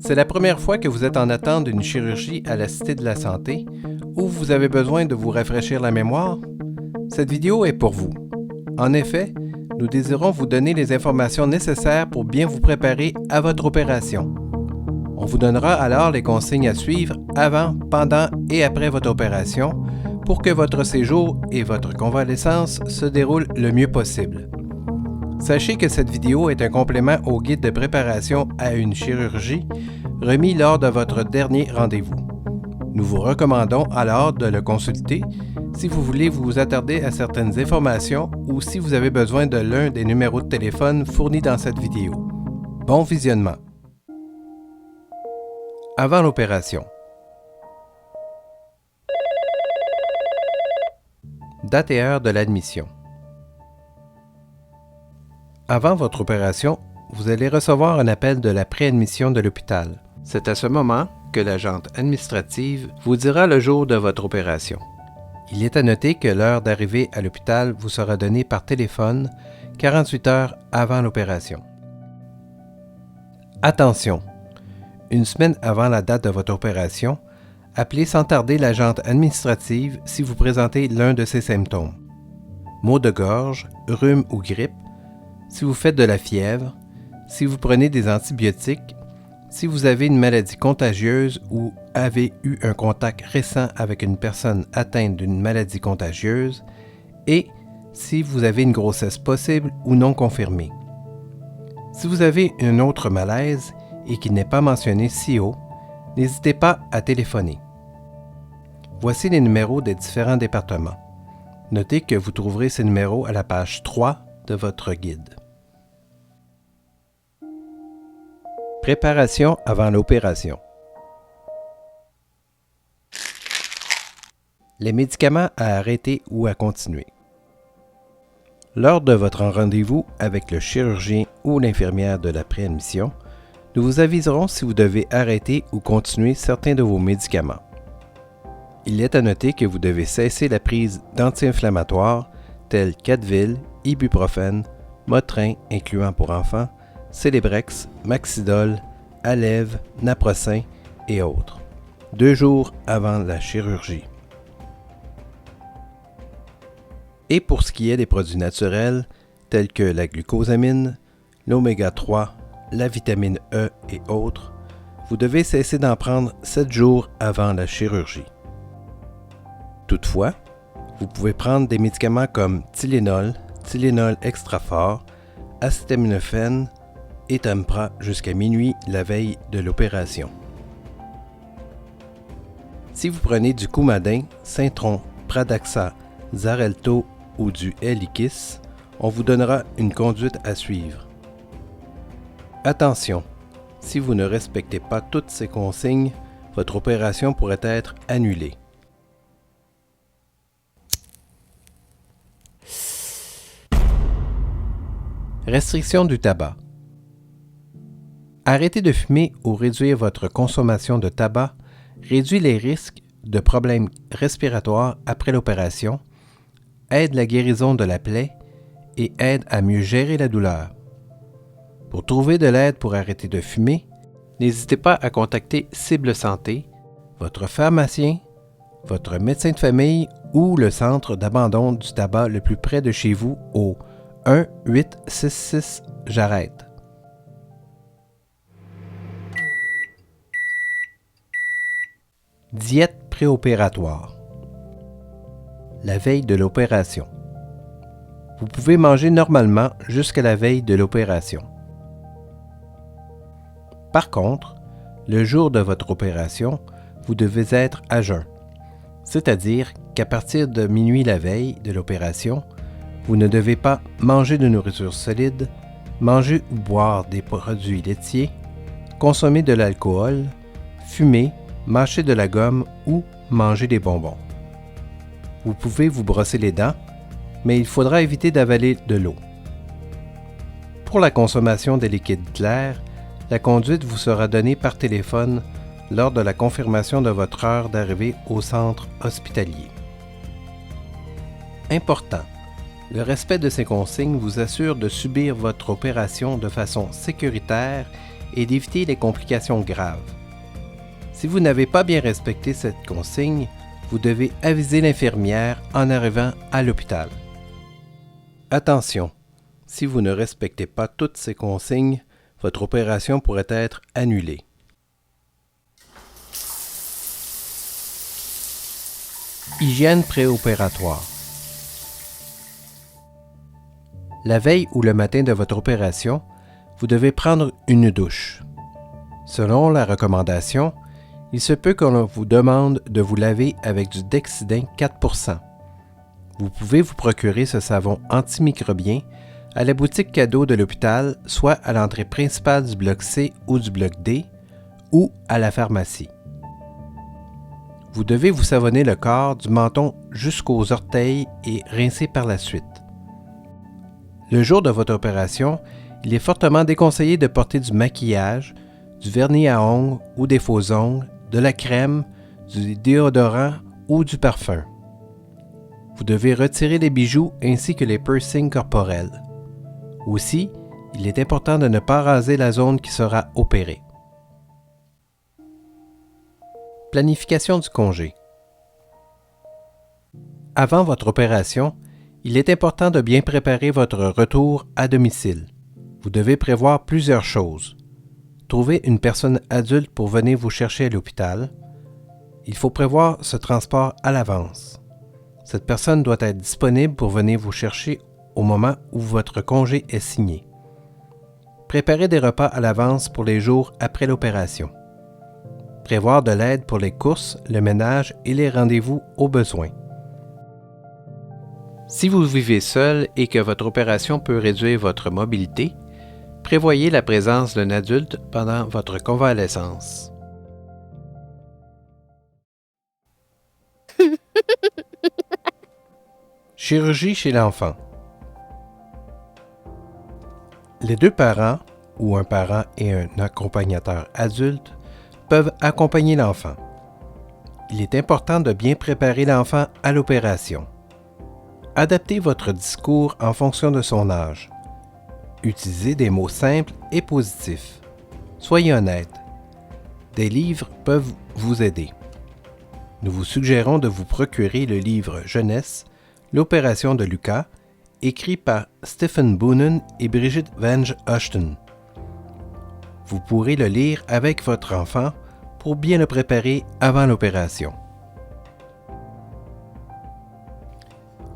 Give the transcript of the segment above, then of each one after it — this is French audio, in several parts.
C'est la première fois que vous êtes en attente d'une chirurgie à la Cité de la Santé ou vous avez besoin de vous rafraîchir la mémoire? Cette vidéo est pour vous. En effet, nous désirons vous donner les informations nécessaires pour bien vous préparer à votre opération. On vous donnera alors les consignes à suivre avant, pendant et après votre opération pour que votre séjour et votre convalescence se déroulent le mieux possible. Sachez que cette vidéo est un complément au guide de préparation à une chirurgie remis lors de votre dernier rendez-vous. Nous vous recommandons alors de le consulter si vous voulez vous attarder à certaines informations ou si vous avez besoin de l'un des numéros de téléphone fournis dans cette vidéo. Bon visionnement! Avant l'opération. Date et heure de l'admission. Avant votre opération, vous allez recevoir un appel de la préadmission de l'hôpital. C'est à ce moment que l'agente administrative vous dira le jour de votre opération. Il est à noter que l'heure d'arrivée à l'hôpital vous sera donnée par téléphone 48 heures avant l'opération. Attention! Une semaine avant la date de votre opération, appelez sans tarder l'agente administrative si vous présentez l'un de ces symptômes. Maux de gorge, rhume ou grippe, si vous faites de la fièvre, si vous prenez des antibiotiques, si vous avez une maladie contagieuse ou avez eu un contact récent avec une personne atteinte d'une maladie contagieuse et si vous avez une grossesse possible ou non confirmée. Si vous avez un autre malaise et qui n'est pas mentionné si haut, n'hésitez pas à téléphoner. Voici les numéros des différents départements. Notez que vous trouverez ces numéros à la page 3 de votre guide. Préparation avant l'opération. Les médicaments à arrêter ou à continuer. Lors de votre rendez-vous avec le chirurgien ou l'infirmière de la préadmission, nous vous aviserons si vous devez arrêter ou continuer certains de vos médicaments. Il est à noter que vous devez cesser la prise d'anti-inflammatoires tels qu'Advil, Ibuprofène, Motrin incluant pour enfants, Celebrex, Maxidol, Aleve, Naprosyn et autres, 2 jours avant la chirurgie. Et pour ce qui est des produits naturels, tels que la glucosamine, l'oméga 3, la vitamine E et autres, vous devez cesser d'en prendre 7 jours avant la chirurgie. Toutefois, vous pouvez prendre des médicaments comme Tylenol, Tylenol extra fort, acétaminophène et Tempra jusqu'à minuit la veille de l'opération. Si vous prenez du Coumadin, Syntron, Pradaxa, Xarelto ou du Eliquis, on vous donnera une conduite à suivre. Attention, si vous ne respectez pas toutes ces consignes, votre opération pourrait être annulée. Restriction du tabac. Arrêter de fumer ou réduire votre consommation de tabac réduit les risques de problèmes respiratoires après l'opération, aide la guérison de la plaie et aide à mieux gérer la douleur. Pour trouver de l'aide pour arrêter de fumer, n'hésitez pas à contacter Cible Santé, votre pharmacien, votre médecin de famille ou le centre d'abandon du tabac le plus près de chez vous au 1-866 j'arrête. Diète préopératoire. La veille de l'opération. Vous pouvez manger normalement jusqu'à la veille de l'opération. Par contre, le jour de votre opération, vous devez être à jeun, c'est-à-dire qu'à partir de minuit la veille de l'opération, vous ne devez pas manger de nourriture solide, manger ou boire des produits laitiers, consommer de l'alcool, fumer, mâcher de la gomme ou manger des bonbons. Vous pouvez vous brosser les dents, mais il faudra éviter d'avaler de l'eau. Pour la consommation des liquides clairs, la conduite vous sera donnée par téléphone lors de la confirmation de votre heure d'arrivée au centre hospitalier. Important, le respect de ces consignes vous assure de subir votre opération de façon sécuritaire et d'éviter les complications graves. Si vous n'avez pas bien respecté cette consigne, vous devez aviser l'infirmière en arrivant à l'hôpital. Attention, si vous ne respectez pas toutes ces consignes, votre opération pourrait être annulée. Hygiène préopératoire. La veille ou le matin de votre opération, vous devez prendre une douche. Selon la recommandation, il se peut qu'on vous demande de vous laver avec du Dexidin 4%. Vous pouvez vous procurer ce savon antimicrobien à la boutique cadeau de l'hôpital, soit à l'entrée principale du bloc C ou du bloc D, ou à la pharmacie. Vous devez vous savonner le corps du menton jusqu'aux orteils et rincer par la suite. Le jour de votre opération, il est fortement déconseillé de porter du maquillage, du vernis à ongles ou des faux ongles, de la crème, du déodorant ou du parfum. Vous devez retirer les bijoux ainsi que les piercings corporels. Aussi, il est important de ne pas raser la zone qui sera opérée. Planification du congé. Avant votre opération, il est important de bien préparer votre retour à domicile. Vous devez prévoir plusieurs choses. Trouver une personne adulte pour venir vous chercher à l'hôpital. Il faut prévoir ce transport à l'avance. Cette personne doit être disponible pour venir vous chercher au moment où votre congé est signé. Préparez des repas à l'avance pour les jours après l'opération. Prévoir de l'aide pour les courses, le ménage et les rendez-vous au besoin. Si vous vivez seul et que votre opération peut réduire votre mobilité, prévoyez la présence d'un adulte pendant votre convalescence. Chirurgie chez l'enfant. Les deux parents, ou un parent et un accompagnateur adulte, peuvent accompagner l'enfant. Il est important de bien préparer l'enfant à l'opération. Adaptez votre discours en fonction de son âge. Utilisez des mots simples et positifs. Soyez honnête. Des livres peuvent vous aider. Nous vous suggérons de vous procurer le livre Jeunesse, l'opération de Lucas, écrit par Stephen Boonen et Brigitte Venge Ashton. Vous pourrez le lire avec votre enfant pour bien le préparer avant l'opération.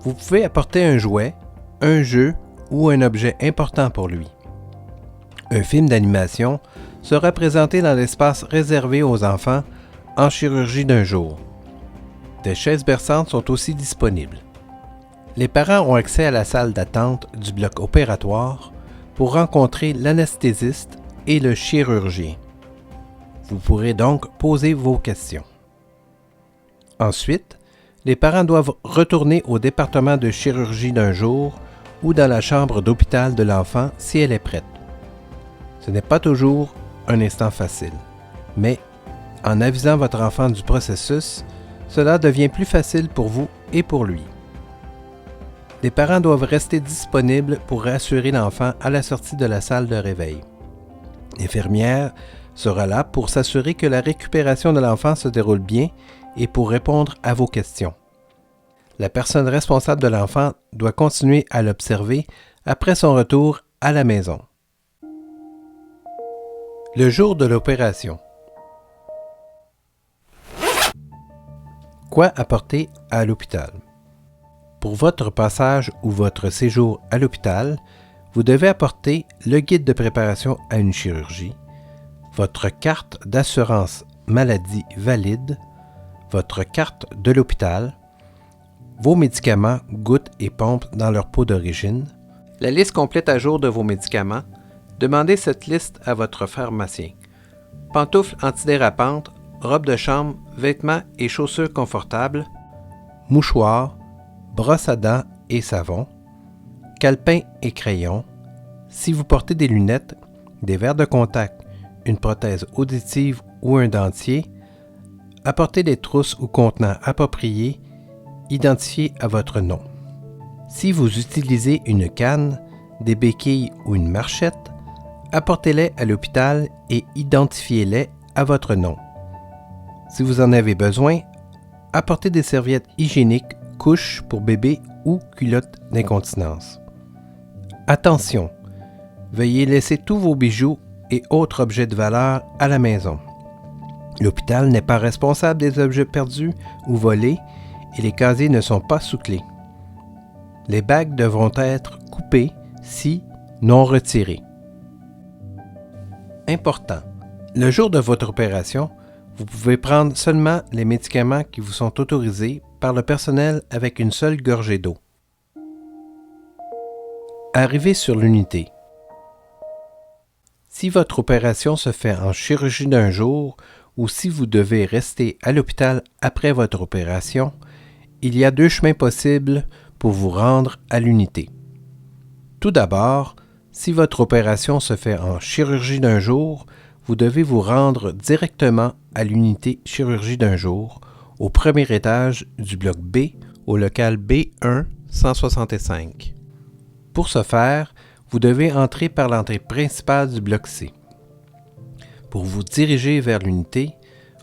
Vous pouvez apporter un jouet, un jeu ou un objet important pour lui. Un film d'animation sera présenté dans l'espace réservé aux enfants en chirurgie d'un jour. Des chaises berçantes sont aussi disponibles. Les parents ont accès à la salle d'attente du bloc opératoire pour rencontrer l'anesthésiste et le chirurgien. Vous pourrez donc poser vos questions. Ensuite, les parents doivent retourner au département de chirurgie d'un jour ou dans la chambre d'hôpital de l'enfant si elle est prête. Ce n'est pas toujours un instant facile, mais en avisant votre enfant du processus, cela devient plus facile pour vous et pour lui. Les parents doivent rester disponibles pour rassurer l'enfant à la sortie de la salle de réveil. L'infirmière sera là pour s'assurer que la récupération de l'enfant se déroule bien et pour répondre à vos questions. La personne responsable de l'enfant doit continuer à l'observer après son retour à la maison. Le jour de l'opération. Quoi apporter à l'hôpital? Pour votre passage ou votre séjour à l'hôpital, vous devez apporter le guide de préparation à une chirurgie, votre carte d'assurance maladie valide, votre carte de l'hôpital, vos médicaments, gouttes et pompes dans leur pot d'origine, la liste complète à jour de vos médicaments. Demandez cette liste à votre pharmacien. Pantoufles antidérapantes, robe de chambre, vêtements et chaussures confortables, mouchoirs, brosse à dents et savon, calepin et crayon. Si vous portez des lunettes, des verres de contact, une prothèse auditive ou un dentier, apportez des trousses ou contenants appropriés, identifiés à votre nom. Si vous utilisez une canne, des béquilles ou une marchette, apportez-les à l'hôpital et identifiez-les à votre nom. Si vous en avez besoin, apportez des serviettes hygiéniques, couches pour bébé ou culottes d'incontinence. Attention! Veuillez laisser tous vos bijoux et autres objets de valeur à la maison. L'hôpital n'est pas responsable des objets perdus ou volés et les casiers ne sont pas sous clé. Les bagues devront être coupées si non retirées. Important. Le jour de votre opération, vous pouvez prendre seulement les médicaments qui vous sont autorisés par le personnel avec une seule gorgée d'eau. Arrivez sur l'unité. Si votre opération se fait en chirurgie d'un jour ou si vous devez rester à l'hôpital après votre opération, il y a 2 chemins possibles pour vous rendre à l'unité. Tout d'abord, si votre opération se fait en chirurgie d'un jour, vous devez vous rendre directement à l'unité chirurgie d'un jour, au premier étage du bloc B, au local B1 165. Pour ce faire, vous devez entrer par l'entrée principale du bloc C. Pour vous diriger vers l'unité,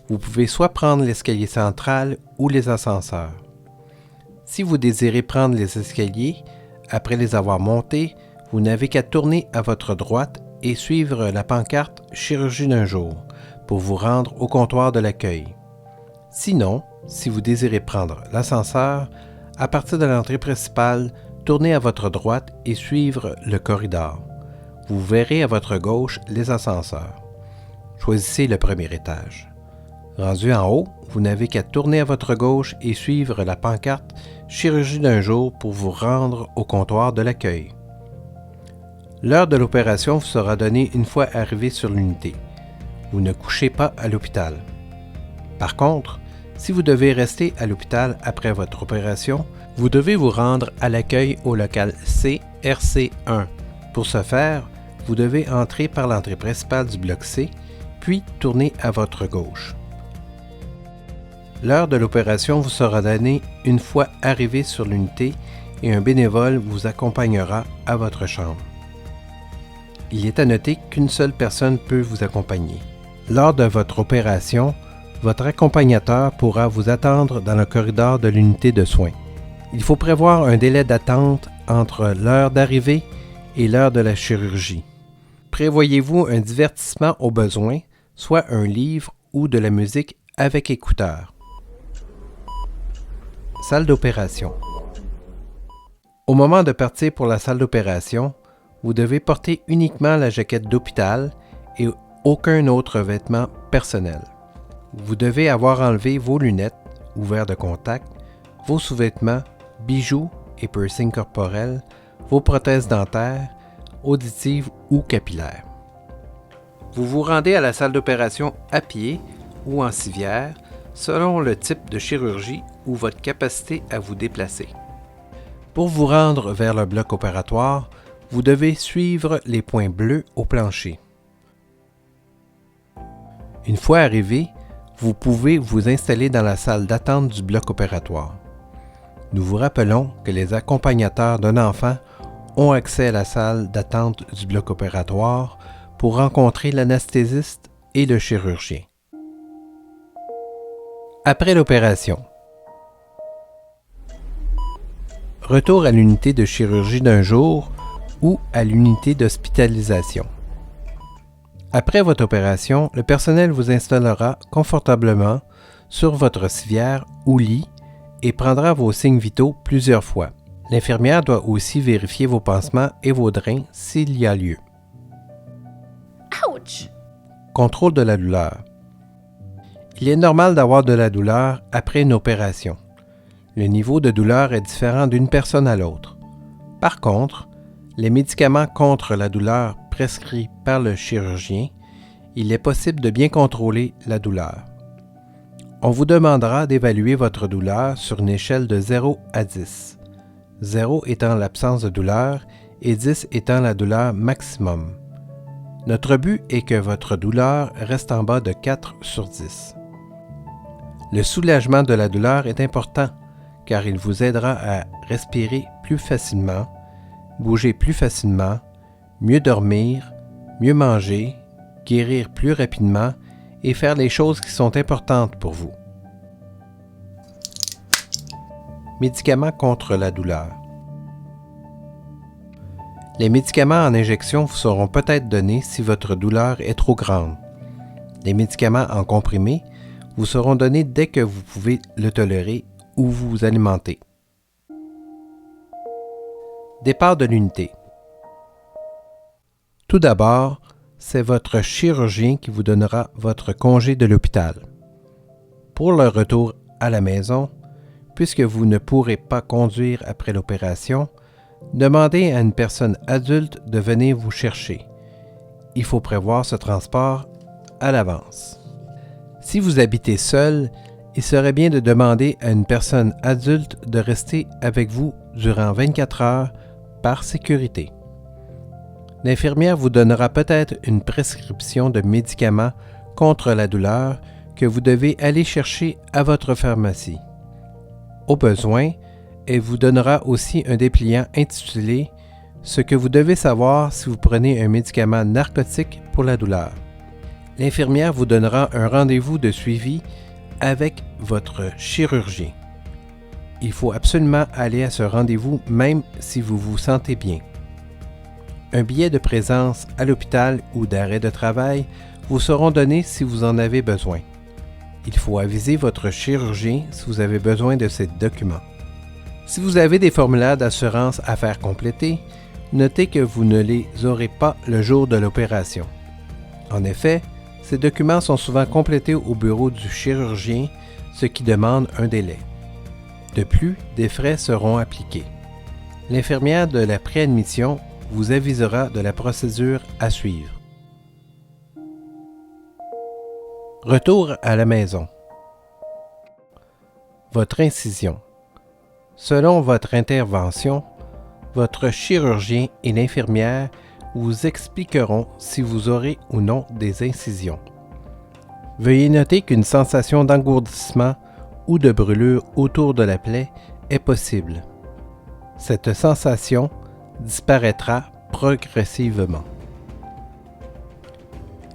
vous pouvez soit prendre l'escalier central ou les ascenseurs. Si vous désirez prendre les escaliers, après les avoir montés, vous n'avez qu'à tourner à votre droite et suivre la pancarte « Chirurgie d'un jour » pour vous rendre au comptoir de l'accueil. Sinon, si vous désirez prendre l'ascenseur, à partir de l'entrée principale, tournez à votre droite et suivre le corridor. Vous verrez à votre gauche les ascenseurs. Choisissez le premier étage. Rendu en haut, vous n'avez qu'à tourner à votre gauche et suivre la pancarte « Chirurgie d'un jour » pour vous rendre au comptoir de l'accueil. L'heure de l'opération vous sera donnée une fois arrivé sur l'unité. Vous ne couchez pas à l'hôpital. Par contre, si vous devez rester à l'hôpital après votre opération, vous devez vous rendre à l'accueil au local C, RC1. Pour ce faire, vous devez entrer par l'entrée principale du bloc C, puis tourner à votre gauche. L'heure de l'opération vous sera donnée une fois arrivé sur l'unité et un bénévole vous accompagnera à votre chambre. Il est à noter qu'une seule personne peut vous accompagner. Lors de votre opération, votre accompagnateur pourra vous attendre dans le corridor de l'unité de soins. Il faut prévoir un délai d'attente entre l'heure d'arrivée et l'heure de la chirurgie. Prévoyez-vous un divertissement au besoin, soit un livre ou de la musique avec écouteurs. Salle d'opération. Au moment de partir pour la salle d'opération, vous devez porter uniquement la jaquette d'hôpital et aucun autre vêtement personnel. Vous devez avoir enlevé vos lunettes ou verres de contact, vos sous-vêtements, bijoux et piercings corporels, vos prothèses dentaires, auditives ou capillaires. Vous vous rendez à la salle d'opération à pied ou en civière, selon le type de chirurgie ou votre capacité à vous déplacer. Pour vous rendre vers le bloc opératoire, vous devez suivre les points bleus au plancher. Une fois arrivé, vous pouvez vous installer dans la salle d'attente du bloc opératoire. Nous vous rappelons que les accompagnateurs d'un enfant ont accès à la salle d'attente du bloc opératoire pour rencontrer l'anesthésiste et le chirurgien. Après l'opération. Retour à l'unité de chirurgie d'un jour ou à l'unité d'hospitalisation. Après votre opération, le personnel vous installera confortablement sur votre civière ou lit et prendra vos signes vitaux plusieurs fois. L'infirmière doit aussi vérifier vos pansements et vos drains s'il y a lieu. Ouch! Contrôle de la douleur. Il est normal d'avoir de la douleur après une opération. Le niveau de douleur est différent d'une personne à l'autre. Par contre, les médicaments contre la douleur prescrits par le chirurgien, il est possible de bien contrôler la douleur. On vous demandera d'évaluer votre douleur sur une échelle de 0 à 10. 0 étant l'absence de douleur et 10 étant la douleur maximum. Notre but est que votre douleur reste en bas de 4 sur 10. Le soulagement de la douleur est important car il vous aidera à respirer plus facilement, bouger plus facilement, mieux dormir, mieux manger, guérir plus rapidement et faire les choses qui sont importantes pour vous. Médicaments contre la douleur. Les médicaments en injection vous seront peut-être donnés si votre douleur est trop grande. Les médicaments en comprimé vous seront donnés dès que vous pouvez le tolérer ou vous alimenter. Départ de l'unité. Tout d'abord, c'est votre chirurgien qui vous donnera votre congé de l'hôpital. Pour le retour à la maison, puisque vous ne pourrez pas conduire après l'opération, demandez à une personne adulte de venir vous chercher. Il faut prévoir ce transport à l'avance. Si vous habitez seul, il serait bien de demander à une personne adulte de rester avec vous durant 24 heures par sécurité. L'infirmière vous donnera peut-être une prescription de médicaments contre la douleur que vous devez aller chercher à votre pharmacie. Au besoin, elle vous donnera aussi un dépliant intitulé « Ce que vous devez savoir si vous prenez un médicament narcotique pour la douleur ». L'infirmière vous donnera un rendez-vous de suivi avec votre chirurgien. Il faut absolument aller à ce rendez-vous même si vous vous sentez bien. Un billet de présence à l'hôpital ou d'arrêt de travail vous seront donnés si vous en avez besoin. Il faut aviser votre chirurgien si vous avez besoin de ces documents. Si vous avez des formulaires d'assurance à faire compléter, notez que vous ne les aurez pas le jour de l'opération. En effet, ces documents sont souvent complétés au bureau du chirurgien, ce qui demande un délai. De plus, des frais seront appliqués. L'infirmière de la préadmission vous avisera de la procédure à suivre. Retour à la maison. Votre incision. Selon votre intervention, votre chirurgien et l'infirmière vous expliqueront si vous aurez ou non des incisions. Veuillez noter qu'une sensation d'engourdissement ou de brûlure autour de la plaie est possible. Cette sensation disparaîtra progressivement.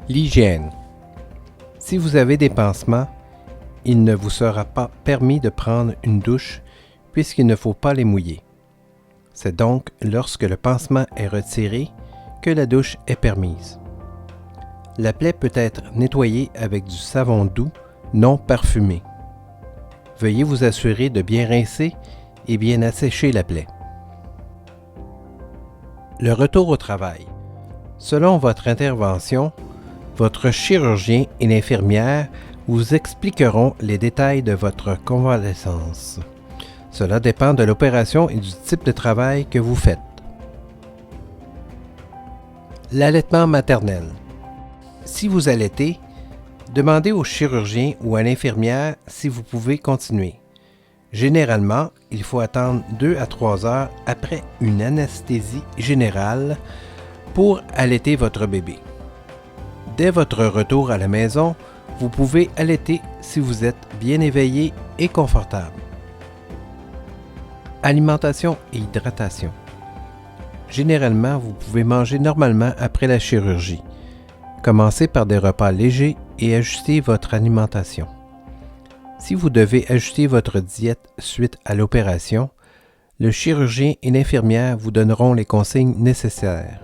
L'hygiène. Si vous avez des pansements, il ne vous sera pas permis de prendre une douche puisqu'il ne faut pas les mouiller. C'est donc lorsque le pansement est retiré que la douche est permise. La plaie peut être nettoyée avec du savon doux non parfumé. Veuillez vous assurer de bien rincer et bien assécher la plaie. Le retour au travail. Selon votre intervention, votre chirurgien et l'infirmière vous expliqueront les détails de votre convalescence. Cela dépend de l'opération et du type de travail que vous faites. L'allaitement maternel. Si vous allaitez, demandez au chirurgien ou à l'infirmière si vous pouvez continuer. Généralement, il faut attendre 2 à 3 heures après une anesthésie générale pour allaiter votre bébé. Dès votre retour à la maison, vous pouvez allaiter si vous êtes bien éveillé et confortable. Alimentation et hydratation. Généralement, vous pouvez manger normalement après la chirurgie. Commencez par des repas légers et ajustez votre alimentation. Si vous devez ajuster votre diète suite à l'opération, le chirurgien et l'infirmière vous donneront les consignes nécessaires.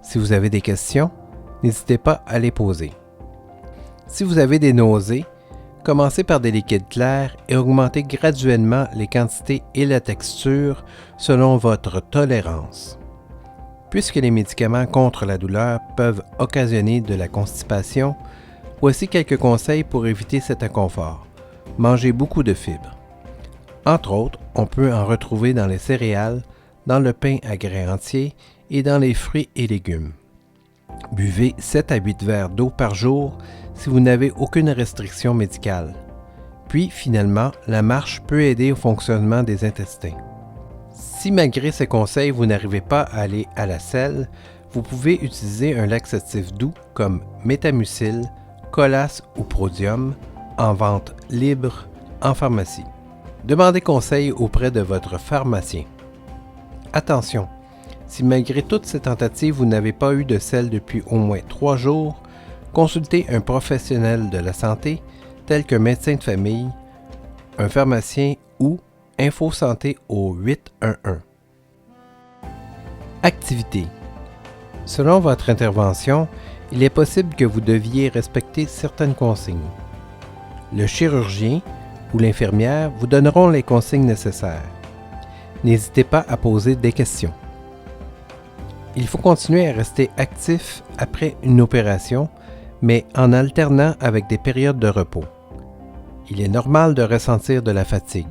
Si vous avez des questions, n'hésitez pas à les poser. Si vous avez des nausées, commencez par des liquides clairs et augmentez graduellement les quantités et la texture selon votre tolérance. Puisque les médicaments contre la douleur peuvent occasionner de la constipation, voici quelques conseils pour éviter cet inconfort. Mangez beaucoup de fibres. Entre autres, on peut en retrouver dans les céréales, dans le pain à grains entiers et dans les fruits et légumes. Buvez 7 à 8 verres d'eau par jour si vous n'avez aucune restriction médicale. Puis, finalement, la marche peut aider au fonctionnement des intestins. Si malgré ces conseils, vous n'arrivez pas à aller à la selle, vous pouvez utiliser un laxatif doux comme Métamucil, Colace ou Prodium, en vente libre en pharmacie. Demandez conseil auprès de votre pharmacien. Attention, Si malgré toutes ces tentatives, vous n'avez pas eu de selle depuis au moins 3 jours, consultez un professionnel de la santé tel qu'un médecin de famille, un pharmacien ou Info Santé au 811. Activité. Selon votre intervention, il est possible que vous deviez respecter certaines consignes. Le chirurgien ou l'infirmière vous donneront les consignes nécessaires. N'hésitez pas à poser des questions. Il faut continuer à rester actif après une opération, mais en alternant avec des périodes de repos. Il est normal de ressentir de la fatigue.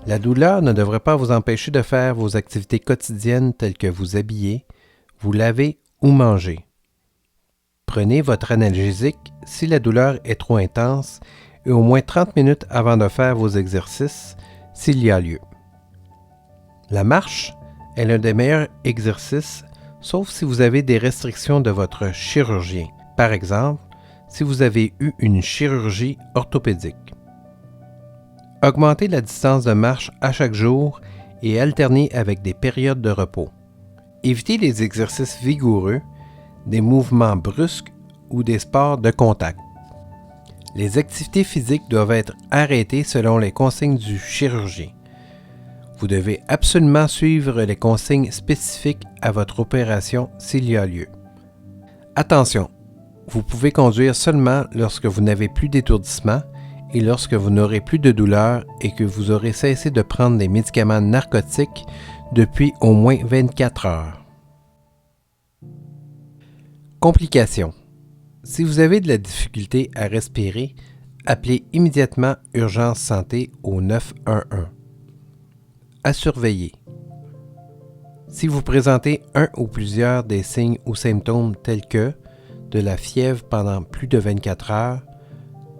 La douleur ne devrait pas vous empêcher de faire vos activités quotidiennes telles que vous habiller, vous laver ou manger. Prenez votre analgésique si la douleur est trop intense et au moins 30 minutes avant de faire vos exercices s'il y a lieu. La marche est l'un des meilleurs exercices, sauf si vous avez des restrictions de votre chirurgien. Par exemple, si vous avez eu une chirurgie orthopédique. Augmentez la distance de marche à chaque jour et alternez avec des périodes de repos. Évitez les exercices vigoureux, des mouvements brusques ou des sports de contact. Les activités physiques doivent être arrêtées selon les consignes du chirurgien. Vous devez absolument suivre les consignes spécifiques à votre opération s'il y a lieu. Attention, vous pouvez conduire seulement lorsque vous n'avez plus d'étourdissement et lorsque vous n'aurez plus de douleur et que vous aurez cessé de prendre des médicaments narcotiques depuis au moins 24 heures. Complications. Si vous avez de la difficulté à respirer, appelez immédiatement Urgence Santé au 911. À surveiller. Si vous présentez un ou plusieurs des signes ou symptômes tels que de la fièvre pendant plus de 24 heures,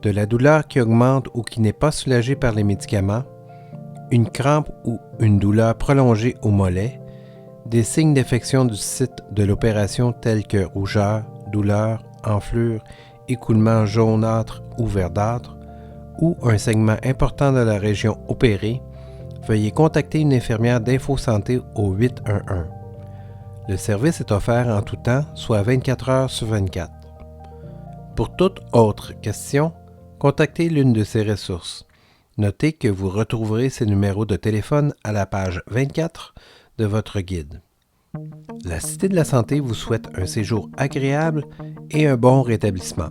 de la douleur qui augmente ou qui n'est pas soulagée par les médicaments, une crampe ou une douleur prolongée au mollet, des signes d'infection du site de l'opération tels que rougeur, douleur, enflure, écoulement jaunâtre ou verdâtre, ou un saignement important de la région opérée, veuillez contacter une infirmière d'Info Santé au 811. Le service est offert en tout temps, soit 24 heures sur 24. Pour toute autre question, contactez l'une de ces ressources. Notez que vous retrouverez ces numéros de téléphone à la page 24 de votre guide. La Cité de la Santé vous souhaite un séjour agréable et un bon rétablissement.